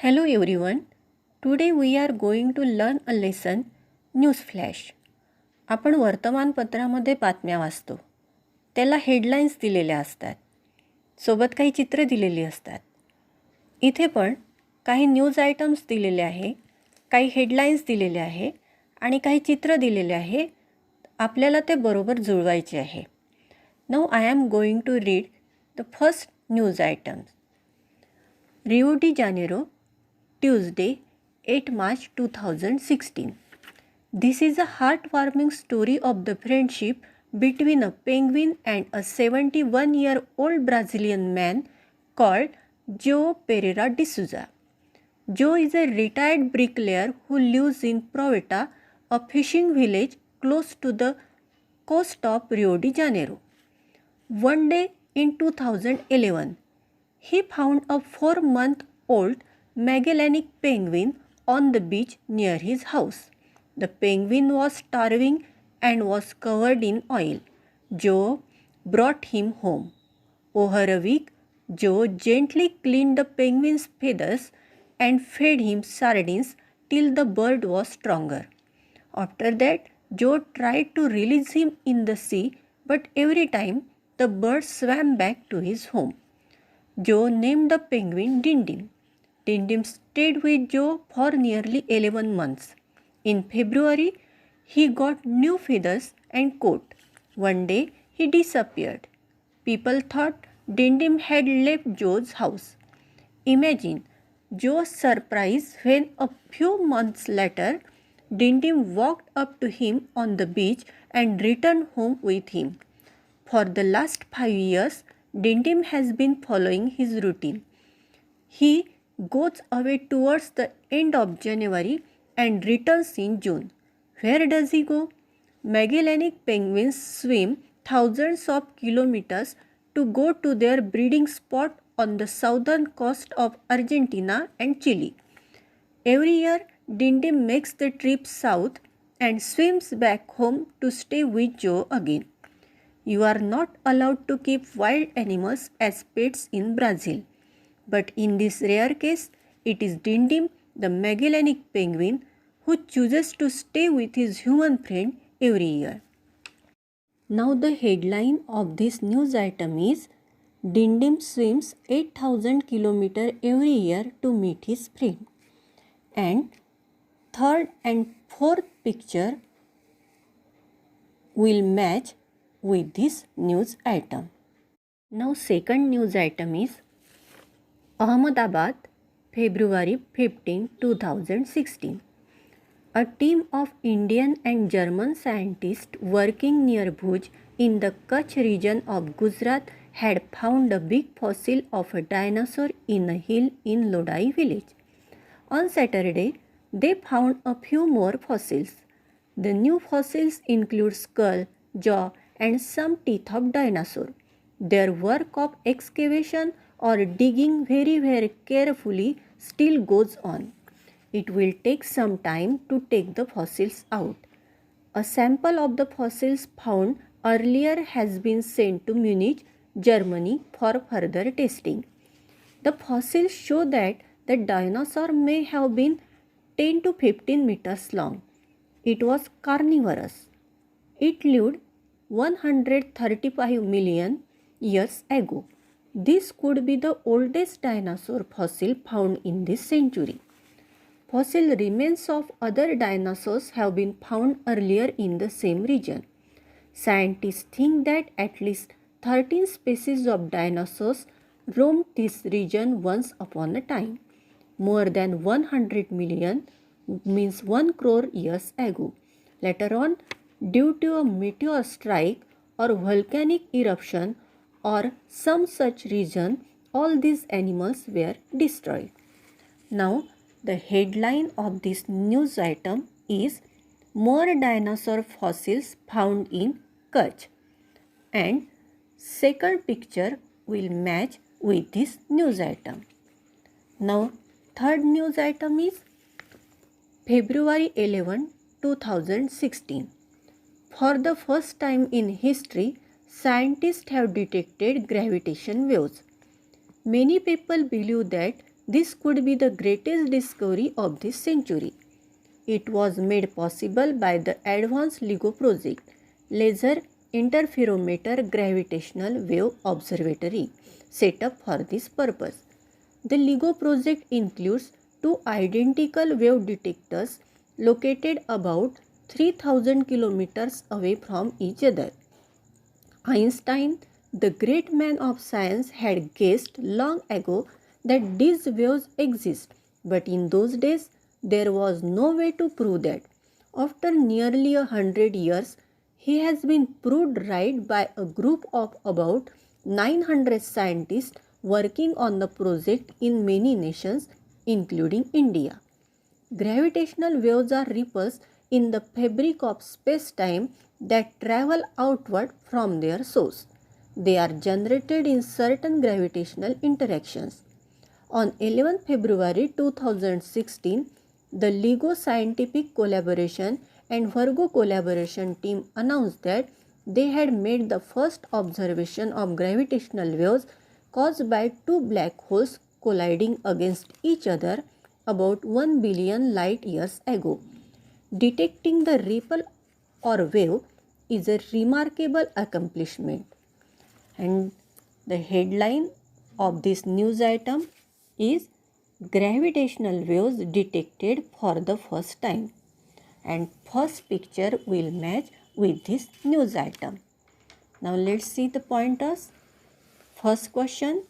Hello everyone. Today we are going to learn a lesson news flash. आपण वर्तमानपत्रामध्ये बातम्या वाचतो. त्याला हेडलाईन्स दिलेल्या असतात. सोबत काही चित्र दिलेली असतात. इथे पण काही न्यूज आयटम्स दिलेले आहे, काही हेडलाईन्स दिलेले आहे आणि काही चित्र दिलेले आहे. आपल्याला ते बरोबर जुळवायचे आहे. Now I am going to read the first news items. Rio de Janeiro, Tuesday, 8 March 2016. This is a heartwarming story of the friendship between a penguin and a 71-year-old Brazilian man called Joe Pereira de Souza. Joe is a retired bricklayer who lives in Proeta, a fishing village close to the coast of Rio de Janeiro. One day in 2011, he found a 4-month-old Magellanic penguin on the beach near his house. The penguin was starving and was covered in oil. Joe brought him home. Over a week, Joe gently cleaned the penguin's feathers and fed him sardines till the bird was stronger. After that, Joe tried to release him in the sea, but every time the bird swam back to his home. Joe named the penguin Dindim. Dindim stayed with Joe for nearly 11 months. In February, he got new feathers and coat. One day, he disappeared. People thought Dindim had left Joe's house. Imagine Joe's surprise when a few months later, Dindim walked up to him on the beach and returned home with him. For the last 5 years, Dindim has been following his routine. He goes away towards the end of January and returns in June. Where does he go? Magellanic penguins swim thousands of kilometers to go to their breeding spot on the southern coast of Argentina and Chile. Every year, Dindim makes the trip south and swims back home to stay with Joe again. You are not allowed to keep wild animals as pets in Brazil. But in this rare case, it is Dindim, the Magellanic penguin, who chooses to stay with his human friend every year. Now the headline of this news item is Dindim swims 8,000 km every year to meet his friend. And third and fourth picture will match with this news item. Now second news item is Ahmedabad, February 15, 2016. A team of Indian and German scientists working near Bhuj in the Kutch region of Gujarat had found a big fossil of a dinosaur in a hill in Lodai village. On Saturday, they found a few more fossils. The new fossils include skull, jaw, and some teeth of dinosaur. Their work of excavation or digging very carefully still goes on. It will take some time to take the fossils out. A sample of the fossils found earlier has been sent to Munich, Germany for further testing. The fossils show that the dinosaur may have been 10 to 15 meters long. It was carnivorous. It lived 135 million years ago. This could be the oldest dinosaur fossil found in this century. Fossil remains of other dinosaurs have been found earlier in the same region. Scientists think that at least 13 species of dinosaurs roamed this region once upon a time. More than 100 million means 1 crore years ago. Later on, due to a meteor strike or volcanic eruption or some such reason, all these animals were destroyed. Now, the headline of this news item is More dinosaur fossils found in Kutch. And second picture will match with this news item. Now, third news item is February 11, 2016. For the first time in history, scientists have detected gravitation waves. Many people believe that This could be the greatest discovery of this century. It was made possible by the advanced LIGO project, Laser Interferometer Gravitational Wave Observatory, set up for this purpose. The LIGO project includes two identical wave detectors located about 3000 kilometers away from each other. Einstein, the great man of science, had guessed long ago that these waves exist, but in those days there was no way to prove that. After nearly 100 years, he has been proved right by a group of about 900 scientists working on the project in many nations, including India. Gravitational waves are ripples in the fabric of space-time that travel outward from their source. They are generated in certain gravitational interactions. On 11 February 2016, the LIGO Scientific Collaboration and Virgo Collaboration team announced that they had made the first observation of gravitational waves caused by two black holes colliding against each other about 1 billion light years ago. Detecting the ripple or wave is a remarkable accomplishment. And the headline of this news item is Gravitational Waves Detected for the First Time. And first picture will match with this news item. Now let's see the pointers. First question,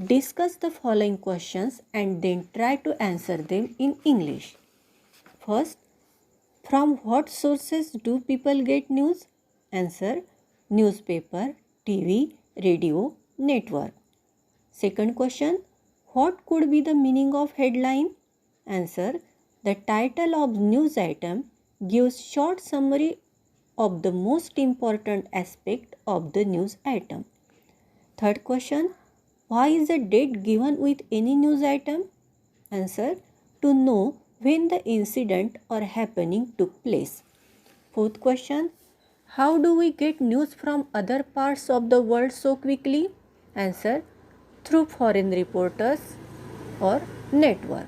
discuss the following questions and then try to answer them in English. First, from what sources do people get news? Answer, newspaper, TV, radio, network. Second question, what could be the meaning of headline? Answer, the title of news item gives short summary of the most important aspect of the news item. Third question, why is a date given with any news item? Answer, to know when the incident or happening took place. Fourth question, how do we get news from other parts of the world so quickly? Answer, through foreign reporters or network.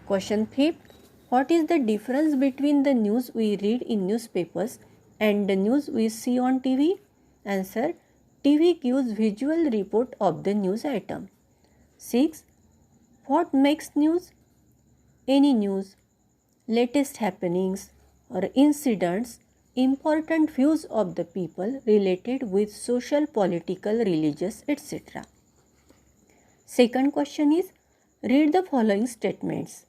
Question fifth, what is the difference between the news we read in newspapers and the news we see on TV? Answer, TV gives visual report of the news item. 6. What makes news? Any news, latest happenings or incidents, important views of the people related with social, political, religious, etc. Second question is, read the following statements.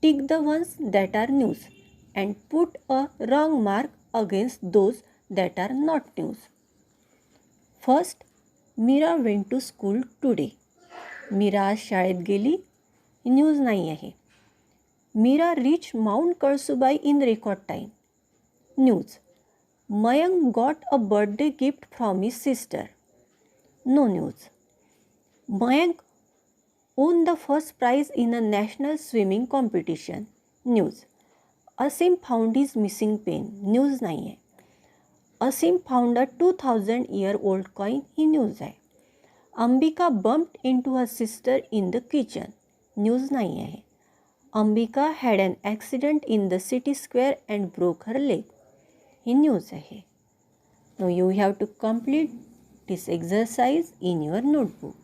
Tick the ones that are news and put a wrong mark against those that are not news. First, Mira went to school today. Meera आज शाळेत गेली, news नाही आहे. Meera reached Mount Kalsubai in record time. News. Mayank got a birthday gift from his sister. No news. Mayank won the first prize in a national swimming competition. News. Asim found his missing pen. News नाही आहे. Asim found a 2000-year-old coin. He news आहे. Ambika bumped into her sister in the kitchen. News नाही आहे. Ambika had an accident in the city square and broke her leg. He news आहे. Now you have to complete this exercise in your notebook.